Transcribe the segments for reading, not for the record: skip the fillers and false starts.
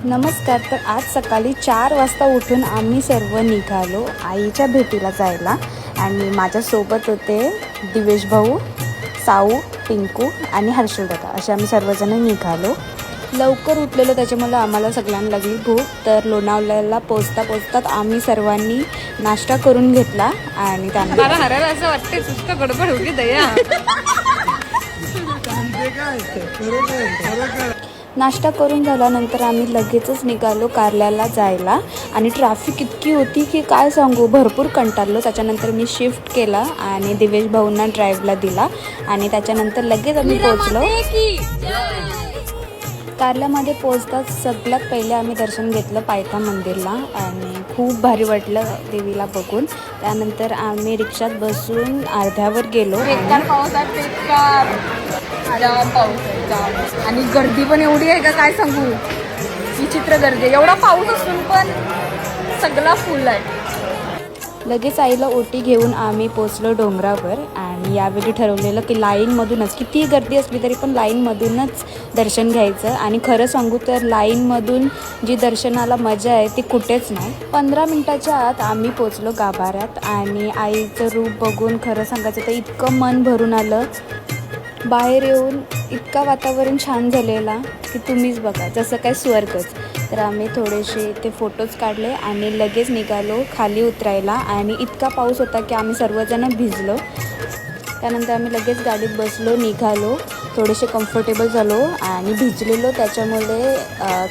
नमस्कार. तर आज सकाळी 4 वाजता उठून आम्ही सर्व निघालो आईच्या भेटीला जायला आणि माझ्यासोबत होते दिवेश भाऊ, साऊ, पिंकू आणि हर्षल दादा असे आम्ही सर्वजण निघालो. लवकर उठलेलो त्याच्यामुळे आम्हाला सगळ्यांना लागली भूक. तर लोणावळ्याला पोचतात आम्ही सर्वांनी नाश्ता करून घेतला आणि त्यानंतर हरायला असं वाटते सुस्त गडबड होती दया. नाश्ता करून झाल्यानंतर आम्ही लगेचच निघालो कारल्याला जायला आणि ट्रॅफिक इतकी होती की काय सांगू, भरपूर कंटाळलो. त्याच्यानंतर मी शिफ्ट केला आणि दिवेश भाऊंना ड्राईव्हला दिला आणि त्याच्यानंतर लगेच आम्ही पोचलो. कारल्यामध्ये पोचताच सगळ्यात पहिले आम्ही दर्शन घेतलं पायथा मंदिरला आणि खूप भारी वाटलं देवीला बघून. त्यानंतर आम्ही रिक्षात बसून अर्ध्यावर गेलो. पाऊस आहे, पाऊस आहे आणि गर्दी पण एवढी आहे का काय सांगू, विचित्र गर्दी. एवढा पाऊस असून पण सगळा फुल आहे. लगेच आईला ओटी घेऊन आम्ही पोचलो डोंगरावर आणि यावेळी ठरवलेलं की लाईनमधूनच, किती गर्दी असली तरी पण लाईनमधूनच दर्शन घ्यायचं. आणि खरं सांगू तर लाईनमधून जी दर्शनाला मजा आहे ती कुठेच नाही. 15 मिनटाच्या आत आम्ही पोचलो गाभाऱ्यात आणि आईचं रूप बघून खरं सांगायचं तर इतकं मन भरून आलं. बाहेर येऊन इतका वातावरण छान झालेला की तुम्हीच बघा, जसं काय स्वर्गच. तर आम्ही थोडेसे ते फोटोज काढले आणि लगेच निघालो खाली उतरायला आणि इतका पाऊस होता की आम्ही सर्वजण भिजलो. त्यानंतर आम्ही लगेच गाडीत बसलो, निघालो. थोडेसे कम्फर्टेबल झालो आणि भिजलेलो त्याच्यामुळे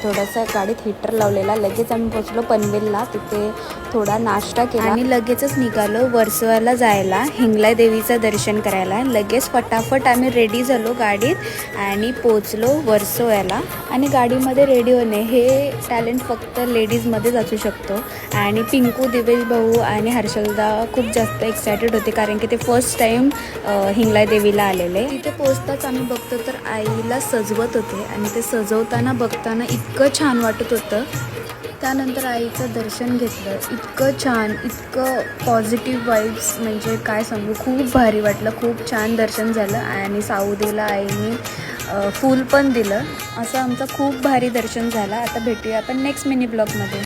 थोडासा गाडीत हीटर लावलेला. लगेच आम्ही पोचलो पनवेलला, तिथे थोडा नाश्ता केला आणि लगेचच निघालो वर्सोवाला जायला, हिंगलाई देवीचं दर्शन करायला. लगेच फटाफट आम्ही रेडी झालो गाडीत आणि पोचलो वर्सोव्याला. आणि गाडीमध्ये रेडी होणे हे टॅलेंट फक्त लेडीजमध्येच असू शकतो. आणि पिंकू, दिवेश भाऊ आणि हर्षलदा खूप जास्त एक्सायटेड होते कारण की ते फर्स्ट टाईम हिंगलाई देवीला आलेले. तिथे पोचताच आम्ही बघतो तर आईला सजवत होते आणि ते सजवताना बघताना इतकं छान वाटत होतं. त्यानंतर आईचं दर्शन घेतलं, इतकं छान, इतकं पॉझिटिव्ह वाईब्स, म्हणजे काय सांगू, खूप भारी वाटलं. खूप छान दर्शन झालं आणि साऊदेला आईने फूल पण दिलं. असं आमचं खूप भारी दर्शन झालं. आता भेटूया आपण नेक्स्ट मिनी ब्लॉगमध्ये.